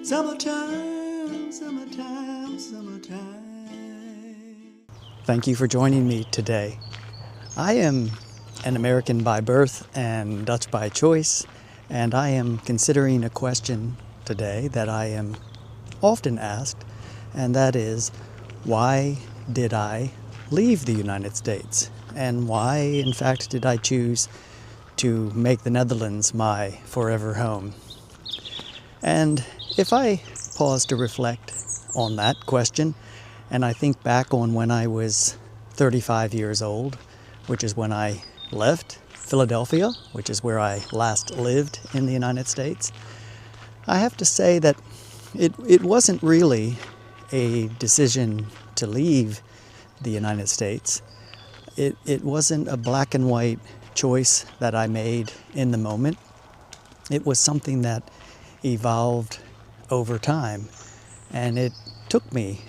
Summertime, summertime, summertime. Thank you for joining me today. I am an American by birth and Dutch by choice, and I am considering a question today that I am often asked, and that is, why did I leave the United States? And why, in fact, did I choose to make the Netherlands my forever home? And if I pause to reflect on that question, and I think back on when I was 35 years old, which is when I left Philadelphia, which is where I last lived in the United States, I have to say that it wasn't really a decision to leave the United States. It wasn't a black and white choice that I made in the moment. It was something that evolved over time, and it took me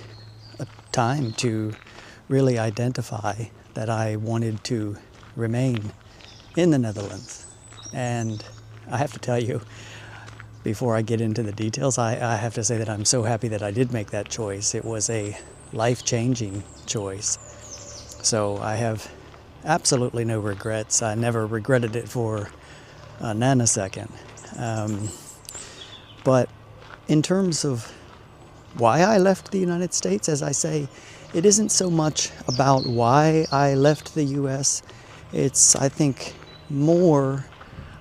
a time to really identify that I wanted to remain in the Netherlands. And I have to tell you, before I get into the details, I have to say that I'm so happy that I did make that choice. It was a life-changing choice. So I have absolutely no regrets. I never regretted it for a nanosecond. But in terms of why I left the United States, as I say, it isn't so much about why I left the U.S. It's, I think, more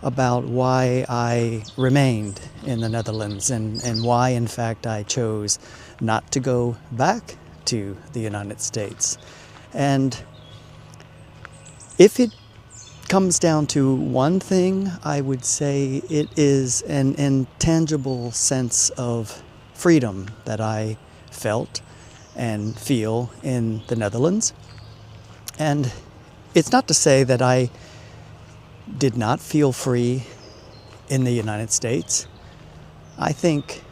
about why I remained in the Netherlands and why, in fact, I chose not to go back to the United States. And if it comes down to one thing, I would say it is an intangible sense of freedom that I felt and feel in the Netherlands. And it's not to say that I did not feel free in the United States. I think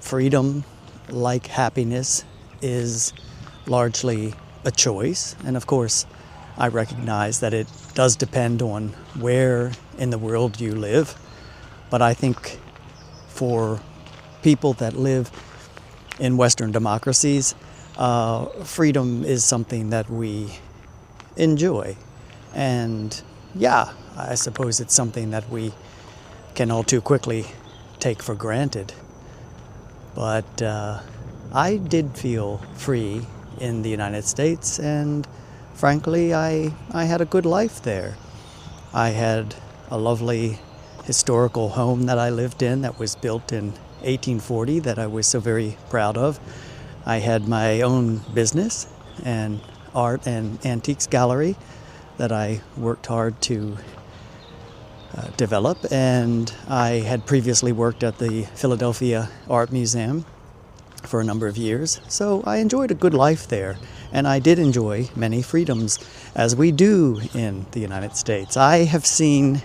freedom, like happiness, is largely a choice. And of course, I recognize that it does depend on where in the world you live. But I think for people that live in Western democracies, freedom is something that we enjoy. And yeah, I suppose it's something that we can all too quickly take for granted. But I did feel free in the United States, and frankly, I had a good life there. I had a lovely historical home that I lived in that was built in 1840 that I was so very proud of. I had my own business and art and antiques gallery that I worked hard to develop, and I had previously worked at the Philadelphia Art Museum for a number of years, so I enjoyed a good life there, and I did enjoy many freedoms, as we do in the United States. I have seen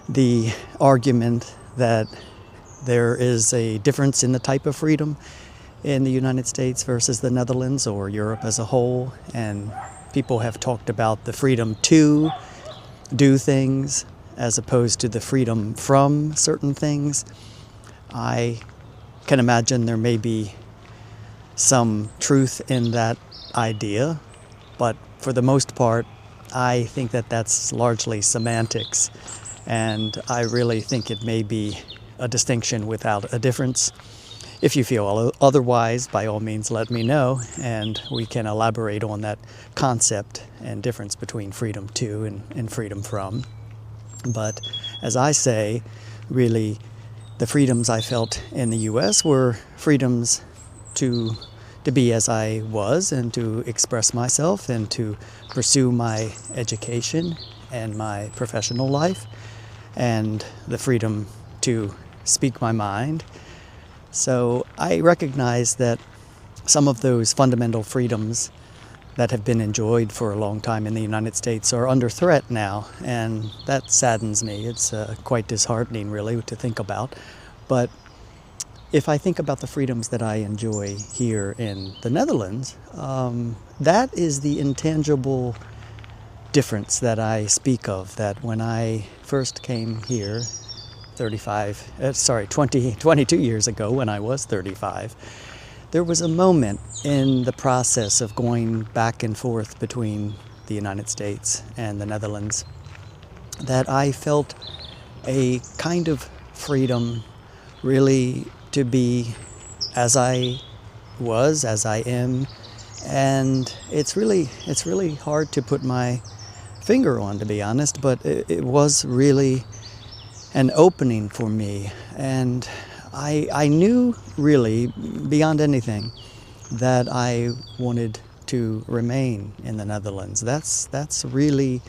the argument that there is a difference in the type of freedom in the United States versus the Netherlands or Europe as a whole, and people have talked about the freedom to do things as opposed to the freedom from certain things. I can imagine there may be some truth in that idea, but for the most part, I think that that's largely semantics, and I really think it may be a distinction without a difference. If you feel otherwise, by all means let me know, and we can elaborate on that concept and difference between freedom to and freedom from. But as I say, really, the freedoms I felt in the U.S. were freedoms to be as I was and to express myself and to pursue my education and my professional life, and the freedom to speak my mind. So I recognize that some of those fundamental freedoms that have been enjoyed for a long time in the United States are under threat now, and that saddens me. It's quite disheartening, really, to think about. But if I think about the freedoms that I enjoy here in the Netherlands, that is the intangible difference that I speak of, that when I first came here 22 years ago when I was 35, there was a moment in the process of going back and forth between the United States and the Netherlands that I felt a kind of freedom really to be as I was, as I am, and it's really hard to put my finger on, to be honest, but it was really an opening for me, and I knew really beyond anything that I wanted to remain in the Netherlands. That's really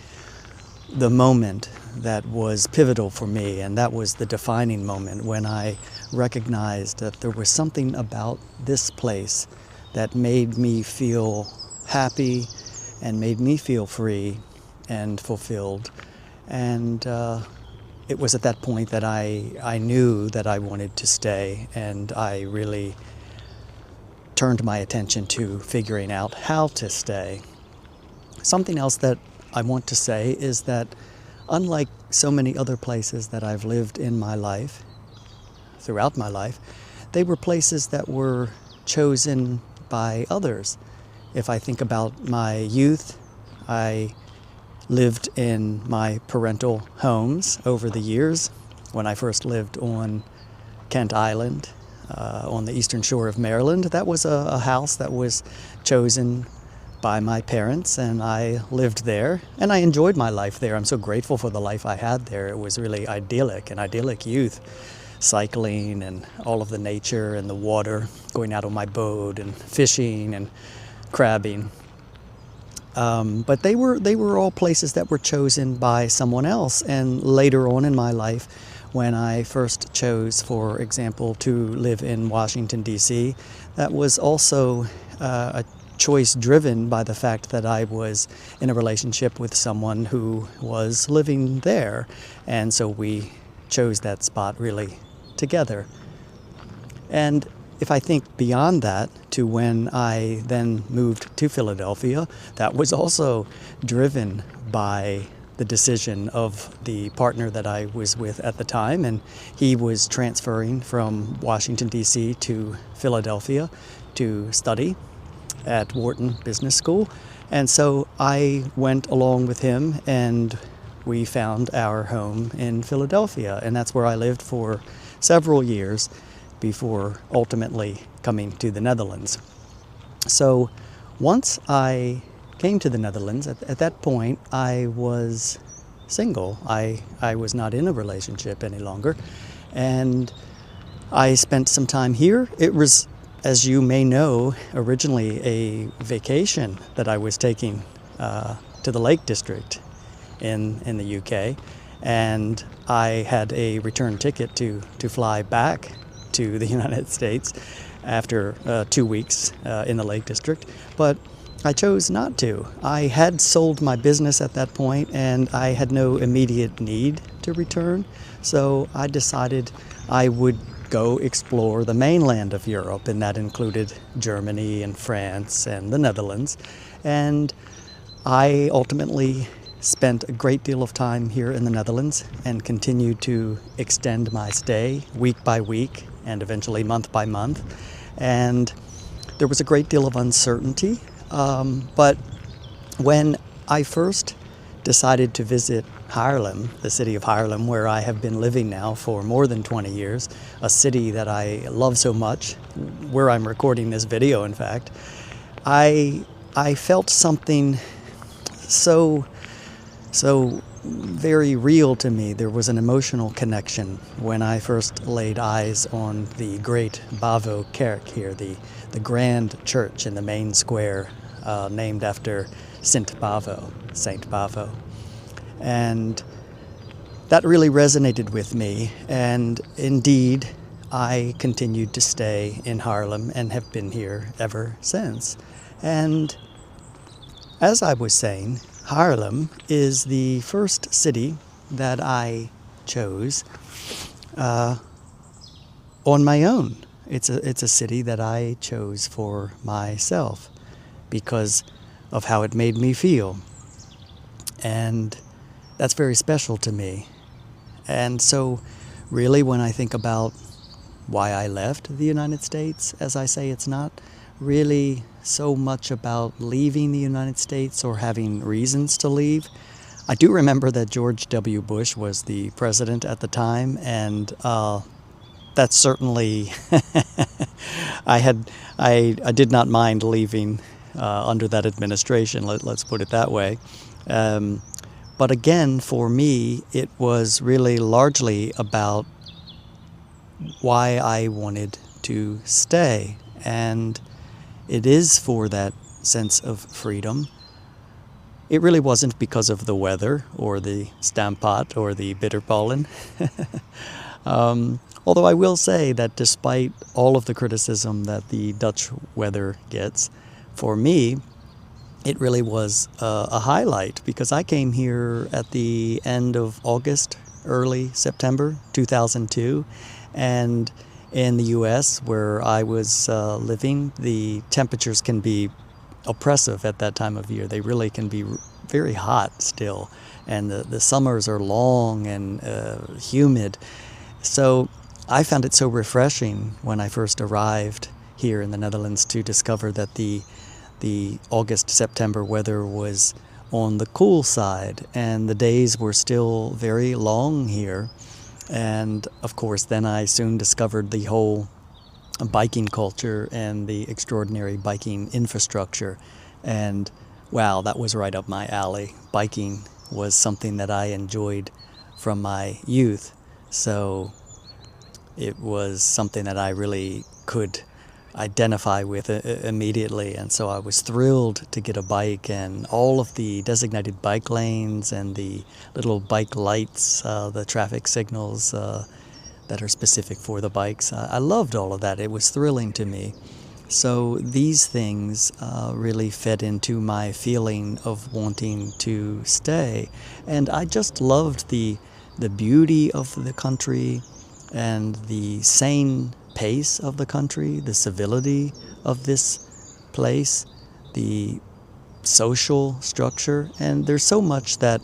the moment that was pivotal for me, and that was the defining moment when I recognized that there was something about this place that made me feel happy and made me feel free and fulfilled. And it was at that point that I knew that I wanted to stay, and I really turned my attention to figuring out how to stay. Something else that I want to say is that unlike so many other places that I've lived in my life, throughout my life, they were places that were chosen by others. If I think about my youth, I lived in my parental homes over the years. When I first lived on Kent Island, on the eastern shore of Maryland, that was a house that was chosen by my parents, and I lived there, and I enjoyed my life there. I'm so grateful for the life I had there. It was really idyllic, an idyllic youth, cycling and all of the nature and the water, going out on my boat and fishing and crabbing. But they were all places that were chosen by someone else. And later on in my life, when I first chose, for example, to live in Washington, D.C., that was also a choice driven by the fact that I was in a relationship with someone who was living there. And so we chose that spot really together. And if I think beyond that to when I then moved to Philadelphia, that was also driven by the decision of the partner that I was with at the time, and he was transferring from Washington, D.C. to Philadelphia to study at Wharton Business School. And so I went along with him, and we found our home in Philadelphia, and that's where I lived for several years before ultimately coming to the Netherlands. So once I came to the Netherlands, at that point I was single. I was not in a relationship any longer, and I spent some time here. It was, as you may know, originally a vacation that I was taking to the Lake District in the UK, and I had a return ticket to fly back to the United States after 2 weeks in the Lake District, but I chose not to. I had sold my business at that point, and I had no immediate need to return, so I decided I would go explore the mainland of Europe, and that included Germany and France and the Netherlands. And I ultimately spent a great deal of time here in the Netherlands and continued to extend my stay week by week and eventually month by month. And there was a great deal of uncertainty, but when I first decided to visit Haarlem, the city of Haarlem, where I have been living now for more than 20 years, a city that I love so much, where I'm recording this video, in fact, I felt something so very real to me. There was an emotional connection when I first laid eyes on the great Bavo Kerk here, the grand church in the main square, named after Saint Bavo. And that really resonated with me, and indeed I continued to stay in Haarlem and have been here ever since. And as I was saying, Haarlem is the first city that I chose on my own. It's a city that I chose for myself because of how it made me feel. And that's very special to me. And so really, when I think about why I left the United States, as I say, it's not really so much about leaving the United States or having reasons to leave. I do remember that George W. Bush was the president at the time, and that's certainly I did not mind leaving under that administration. Let's put it that way. But again, for me, it was really largely about why I wanted to stay, and it is for that sense of freedom. It really wasn't because of the weather or the stamppot or the bitterpollen. Although I will say that despite all of the criticism that the Dutch weather gets, for me, it really was a highlight, because I came here at the end of August, early September 2002, and in the U.S. where I was living, the temperatures can be oppressive at that time of year. They really can be very hot still, and the summers are long and humid. So I found it so refreshing when I first arrived here in the Netherlands to discover that the August-September weather was on the cool side, and the days were still very long here. And of course, then I soon discovered the whole biking culture and the extraordinary biking infrastructure. And wow, that was right up my alley. Biking was something that I enjoyed from my youth. So it was something that I really could identify with immediately, and so I was thrilled to get a bike, and all of the designated bike lanes and the little bike lights, the traffic signals that are specific for the bikes. I loved all of that. It was thrilling to me. So these things really fed into my feeling of wanting to stay, and I just loved the beauty of the country and the sane pace of the country, the civility of this place, the social structure. And there's so much that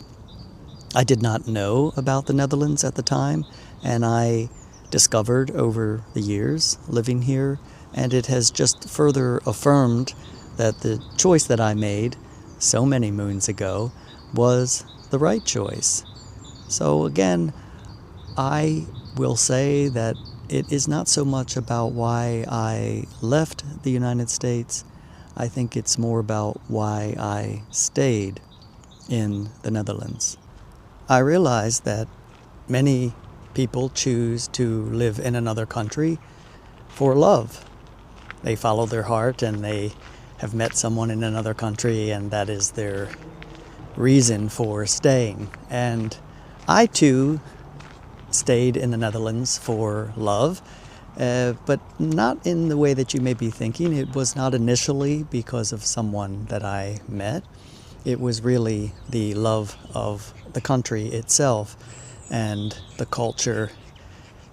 I did not know about the Netherlands at the time, and I discovered over the years living here, and it has just further affirmed that the choice that I made so many moons ago was the right choice. So again, I will say that it is not so much about why I left the United States. I think it's more about why I stayed in the Netherlands. I realize that many people choose to live in another country for love. They follow their heart and they have met someone in another country, and that is their reason for staying. And I too stayed in the Netherlands for love, but not in the way that you may be thinking. It was not initially because of someone that I met. It was really the love of the country itself and the culture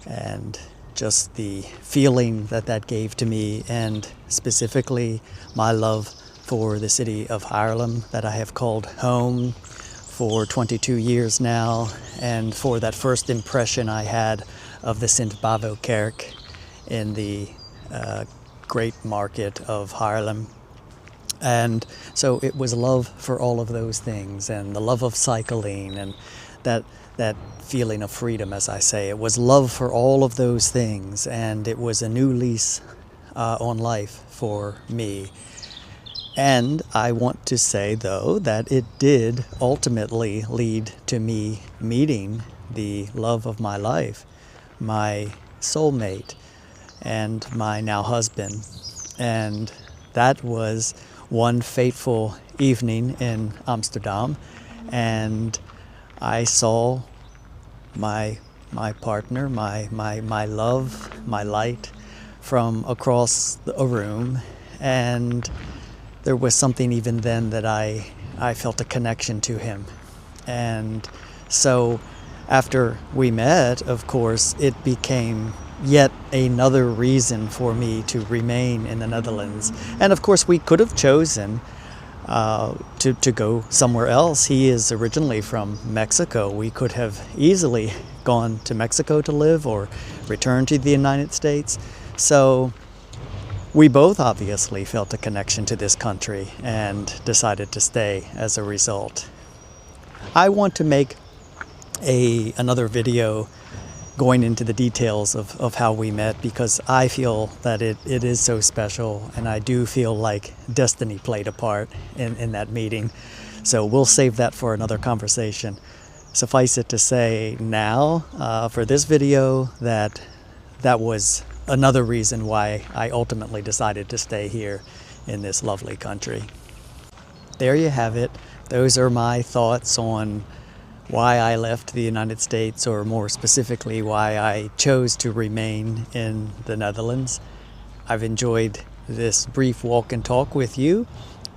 and just the feeling that that gave to me, and specifically my love for the city of Haarlem that I have called home for 22 years now, and for that first impression I had of the Sint Bavo Kerk in the great market of Haarlem. And so it was love for all of those things, and the love of cycling, and that feeling of freedom, as I say. It was love for all of those things, and it was a new lease on life for me. And I want to say, though, that it did ultimately lead to me meeting the love of my life, my soulmate, and my now husband. And that was one fateful evening in Amsterdam, and I saw my partner, my love, my light from across a room, and there was something even then that I felt a connection to him. And so after we met, of course, it became yet another reason for me to remain in the Netherlands. And of course, we could have chosen to go somewhere else. He is originally from Mexico. We could have easily gone to Mexico to live or returned to the United States. So we both obviously felt a connection to this country and decided to stay as a result. I want to make another video going into the details of how we met, because I feel that it is so special, and I do feel like destiny played a part in that meeting. So we'll save that for another conversation. Suffice it to say now, for this video, that was another reason why I ultimately decided to stay here in this lovely country. There you have it. Those are my thoughts on why I left the United States, or more specifically, why I chose to remain in the Netherlands. I've enjoyed this brief walk and talk with you,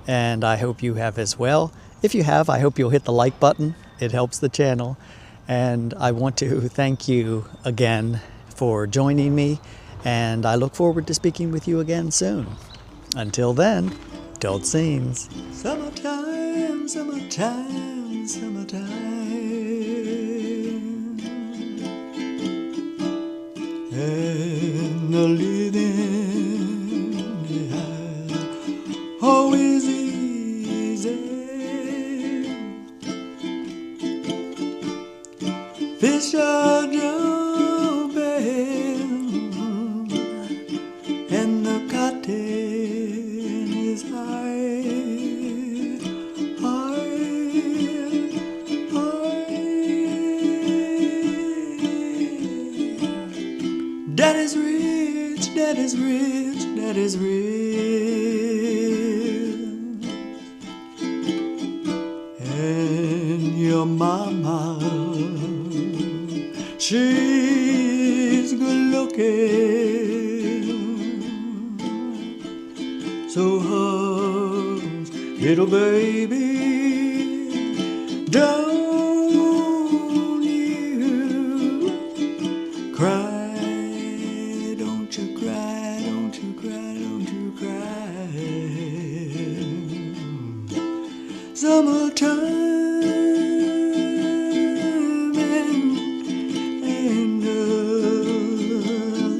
and I hope you have as well. If you have, I hope you'll hit the like button. It helps the channel. And I want to thank you again for joining me, and I look forward to speaking with you again soon. Until then, tot ziens. Summertime, summertime, summertime. And the living always easy. Fish are jumping and the cotton is high, high, high. Dad is rich, dad is rich, dad is rich. And your mama, she's good looking. So hush, little baby, don't you cry, don't you cry, don't you cry, don't you cry. Summertime and the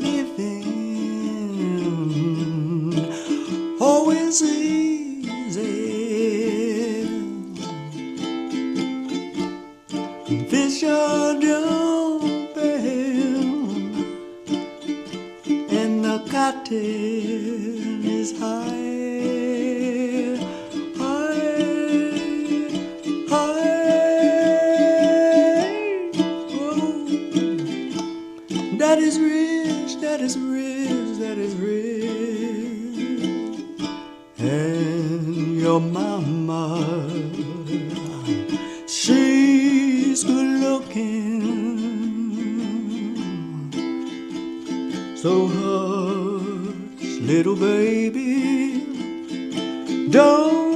living always easy. Fish are jumping and the cotton is high, high, high. Oh, that is rich, that is rich, that is rich. And your mama, she's good looking. So hush, little baby, don't